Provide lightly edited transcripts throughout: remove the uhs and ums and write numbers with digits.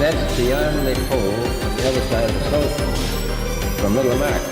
that's the only pole on the other side of the South Pole from Little America.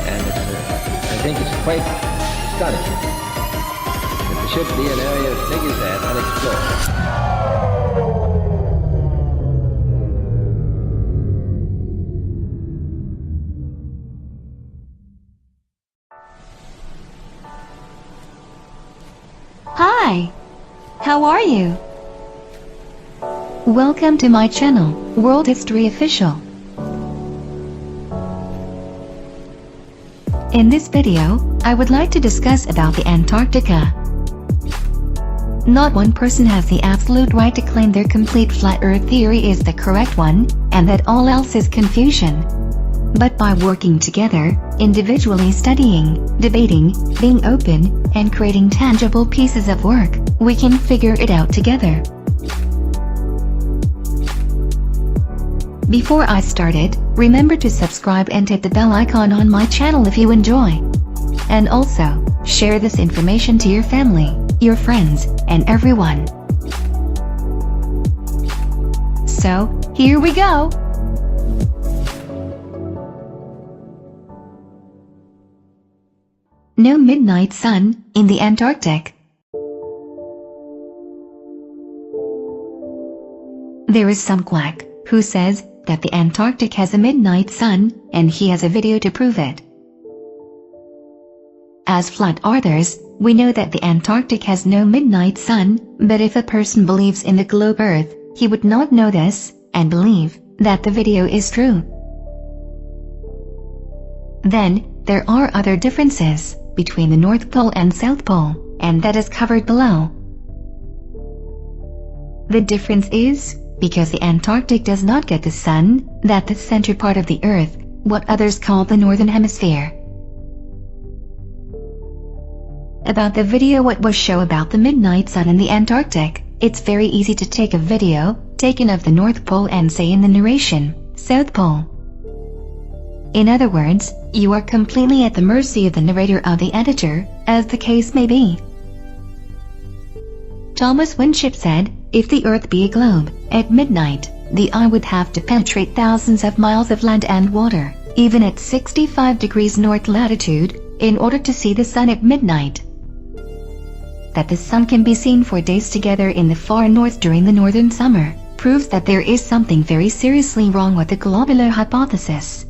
And I think it's quite astonishing that there should be an area as big as that unexplored. Hi, how are you? Welcome to my channel, World History Official. In this video, I would like to discuss about the Antarctica. Not one person has the absolute right to claim their complete flat earth theory is the correct one, and that all else is confusion. But by working together, individually studying, debating, being open, and creating tangible pieces of work, we can figure it out together. Before I started, remember to subscribe and hit the bell icon on my channel if you enjoy. And also, share this information to your family, your friends, and everyone. So, here we go! No midnight sun in the Antarctic. There is some quack who says that the Antarctic has a midnight sun, and he has a video to prove it. As flat earthers, we know that the Antarctic has no midnight sun, but if a person believes in the globe Earth, he would not know this, and believe that the video is true. Then, there are other differences between the North Pole and South Pole, and that is covered below. The difference is, because the Antarctic does not get the sun, that the center part of the Earth, what others call the Northern Hemisphere. About the video what was show about the midnight sun in the Antarctic, it's very easy to take a video, taken of the North Pole and say in the narration, South Pole. In other words, you are completely at the mercy of the narrator or the editor, as the case may be. Thomas Winship said, if the Earth be a globe, at midnight, the eye would have to penetrate thousands of miles of land and water, even at 65 degrees north latitude, in order to see the sun at midnight. That the sun can be seen for days together in the far north during the northern summer, proves that there is something very seriously wrong with the globular hypothesis.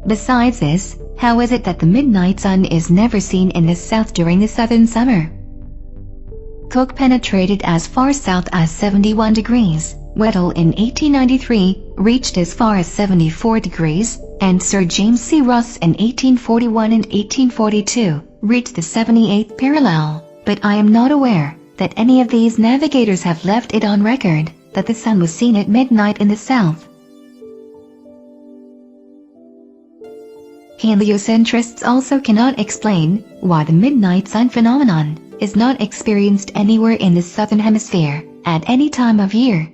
Besides this, how is it that the midnight sun is never seen in the south during the southern summer? Cook penetrated as far south as 71 degrees, Weddell in 1893 reached as far as 74 degrees, and Sir James C. Ross in 1841 and 1842 reached the 78th parallel, but I am not aware that any of these navigators have left it on record that the sun was seen at midnight in the south. Heliocentrists also cannot explain why the midnight sun phenomenon is not experienced anywhere in the southern hemisphere at any time of year.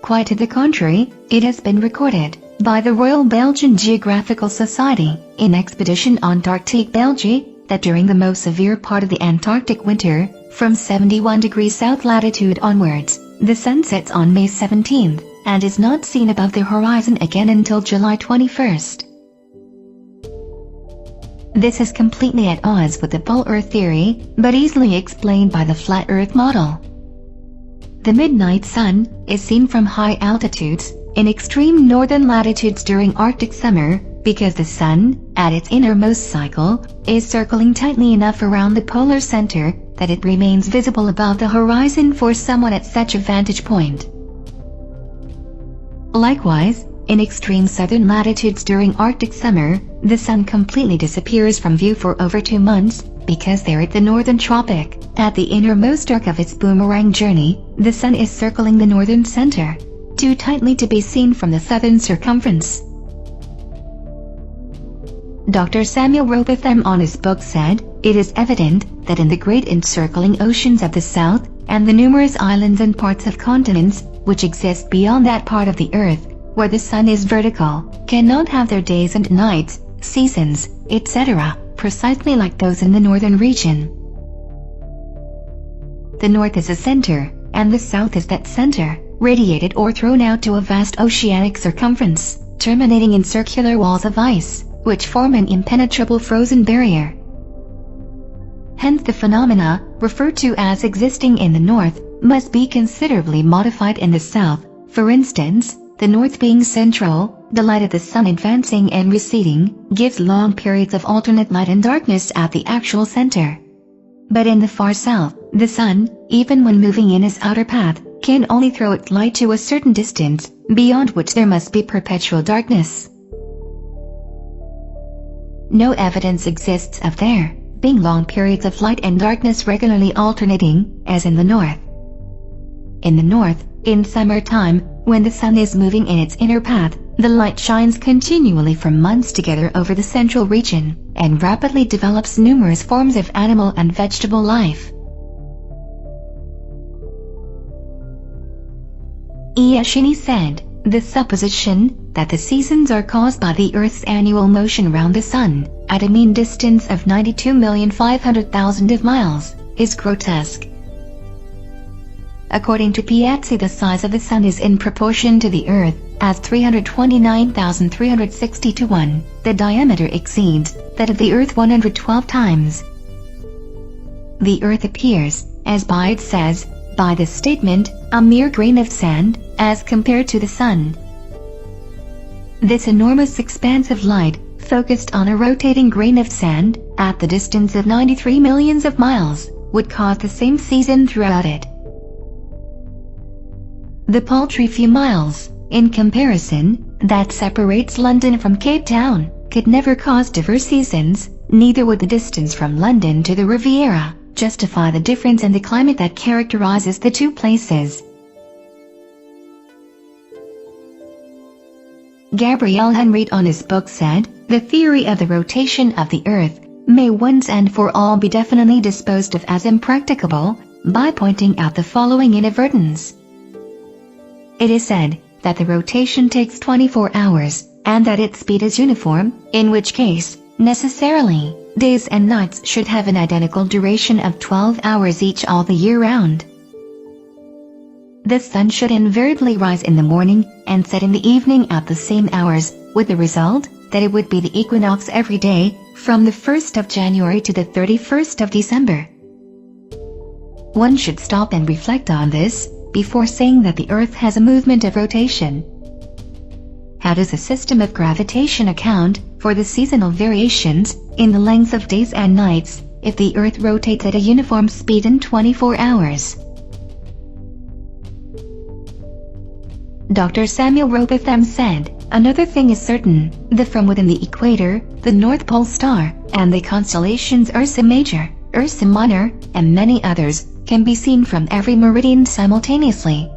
Quite to the contrary, it has been recorded by the Royal Belgian Geographical Society in Expedition Antarctique Belgique that during the most severe part of the Antarctic winter, from 71 degrees south latitude onwards, the sun sets on May 17th and is not seen above the horizon again until July 21st. This is completely at odds with the full Earth theory, but easily explained by the flat Earth model. The midnight sun is seen from high altitudes, in extreme northern latitudes during Arctic summer, because the sun, at its innermost cycle, is circling tightly enough around the polar center that it remains visible above the horizon for someone at such a vantage point. Likewise, in extreme southern latitudes during Arctic summer, the sun completely disappears from view for over 2 months, because there at the northern tropic, at the innermost arc of its boomerang journey, the sun is circling the northern center, too tightly to be seen from the southern circumference. Dr. Samuel Robotham on his book said, it is evident that in the great encircling oceans of the south, and the numerous islands and parts of continents, which exist beyond that part of the earth, where the sun is vertical, cannot have their days and nights, seasons, etc., precisely like those in the northern region. the north is a center, and the south is that center, radiated or thrown out to a vast oceanic circumference, terminating in circular walls of ice, which form an impenetrable frozen barrier. Hence the phenomena, referred to as existing in the north, must be considerably modified in the south. For instance, the north being central, the light of the sun advancing and receding, gives long periods of alternate light and darkness at the actual center. But in the far south, the sun, even when moving in its outer path, can only throw its light to a certain distance, beyond which there must be perpetual darkness. No evidence exists of there being long periods of light and darkness regularly alternating, as in the north. In the north, in summertime, when the sun is moving in its inner path, the light shines continually for months together over the central region, and rapidly develops numerous forms of animal and vegetable life. Iyashini said, the supposition that the seasons are caused by the Earth's annual motion round the sun, at a mean distance of 92,500,000 miles, is grotesque. According to Piazzi, the size of the sun is in proportion to the Earth, as 329,360 to 1. The diameter exceeds that of the Earth 112 times. The Earth appears, as Bide says, by this statement, a mere grain of sand, as compared to the sun. This enormous expanse of light, focused on a rotating grain of sand, at the distance of 93 millions of miles, would cause the same season throughout it. The paltry few miles, in comparison, that separates London from Cape Town, could never cause diverse seasons, neither would the distance from London to the Riviera justify the difference in the climate that characterizes the two places. Gabriel Henriette on his book said, the theory of the rotation of the Earth may once and for all be definitely disposed of as impracticable, by pointing out the following inadvertence. It is said that the rotation takes 24 hours, and that its speed is uniform, in which case, necessarily, days and nights should have an identical duration of 12 hours each all the year round. The sun should invariably rise in the morning and set in the evening at the same hours, with the result that it would be the equinox every day, from the 1st of January to the 31st of December. One should stop and reflect on this, before saying that the Earth has a movement of rotation. How does the system of gravitation account for the seasonal variations in the length of days and nights, if the Earth rotates at a uniform speed in 24 hours? Dr. Samuel Robotham said, another thing is certain, that from within the equator, the North Pole Star, and the constellations Ursa Major, Ursa Minor, and many others, can be seen from every meridian simultaneously.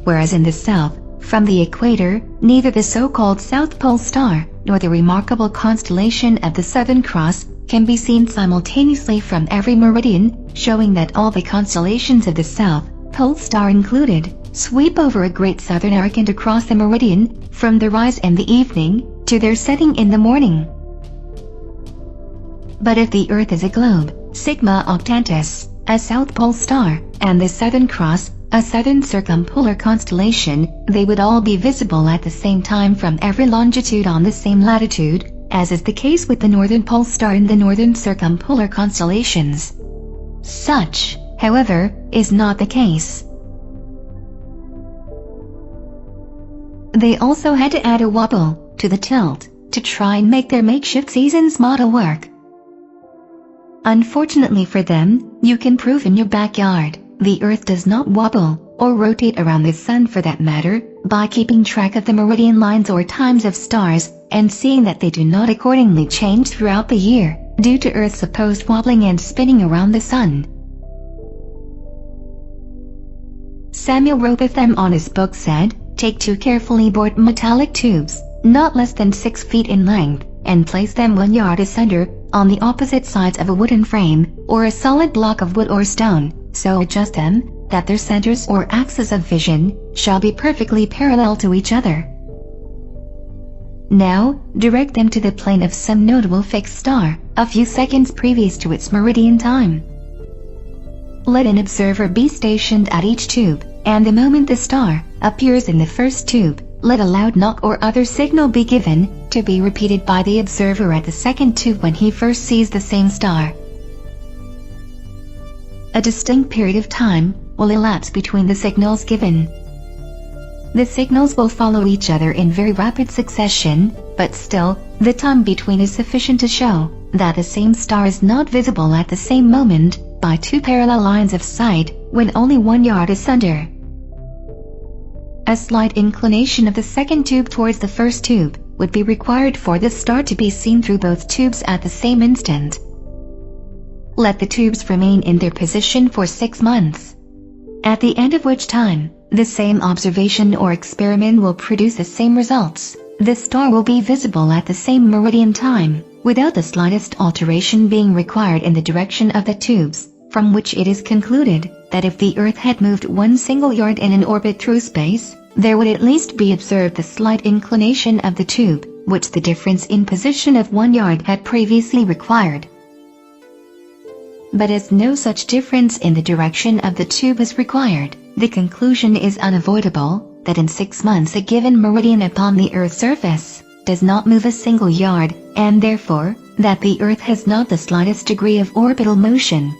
Whereas in the south, from the equator, neither the so-called South Pole Star, nor the remarkable constellation of the Southern Cross, can be seen simultaneously from every meridian, showing that all the constellations of the South Pole Star included, sweep over a great southern arc and across the meridian, from the rise in the evening, to their setting in the morning. But if the Earth is a globe, Sigma Octantis, a South Pole Star, and the Southern Cross, a southern circumpolar constellation, they would all be visible at the same time from every longitude on the same latitude, as is the case with the Northern Pole Star and the northern circumpolar constellations. Such, however, is not the case. They also had to add a wobble to the tilt to try and make their makeshift seasons model work. Unfortunately for them, you can prove in your backyard, the Earth does not wobble, or rotate around the sun for that matter, by keeping track of the meridian lines or times of stars, and seeing that they do not accordingly change throughout the year, due to Earth's supposed wobbling and spinning around the sun. Samuel Robotham on his book said, take two carefully bored metallic tubes, not less than 6 feet in length, and place them 1 yard asunder, on the opposite sides of a wooden frame, or a solid block of wood or stone, so adjust them, that their centers or axes of vision, shall be perfectly parallel to each other. Now, direct them to the plane of some notable fixed star, a few seconds previous to its meridian time. Let an observer be stationed at each tube, and the moment the star appears in the first tube, let a loud knock or other signal be given, to be repeated by the observer at the second tube when he first sees the same star. A distinct period of time will elapse between the signals given. The signals will follow each other in very rapid succession, but still, the time between is sufficient to show that the same star is not visible at the same moment by two parallel lines of sight when only 1 yard asunder. A slight inclination of the second tube towards the first tube would be required for the star to be seen through both tubes at the same instant. Let the tubes remain in their position for 6 months, at the end of which time, the same observation or experiment will produce the same results. The star will be visible at the same meridian time, without the slightest alteration being required in the direction of the tubes, from which it is concluded that if the Earth had moved 1 single yard in an orbit through space, there would at least be observed the slight inclination of the tube, which the difference in position of 1 yard had previously required. But as no such difference in the direction of the tube is required, the conclusion is unavoidable that in 6 months a given meridian upon the Earth's surface does not move a single yard, and therefore, that the Earth has not the slightest degree of orbital motion.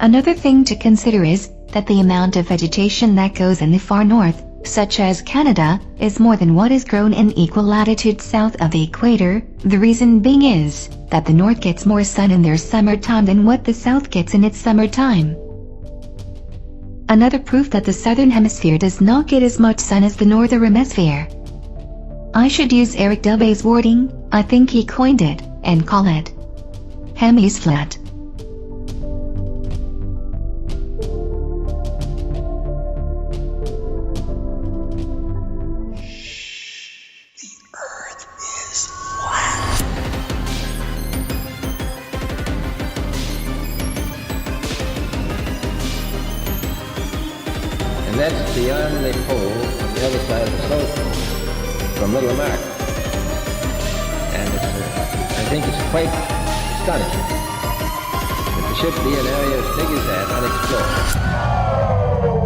Another thing to consider is that the amount of vegetation that goes in the far north, such as Canada, is more than what is grown in equal latitude south of the equator. The reason being is that the north gets more sun in their summertime than what the south gets in its summertime. Another proof that the southern hemisphere does not get as much sun as the northern hemisphere. I should use Eric Dubé's wording, I think he coined it, and call it hemisflat. And that's beyond the pole on the other side of the South Pole, from Little America. And I think it's quite astonishing that there should be an area as big as that unexplored.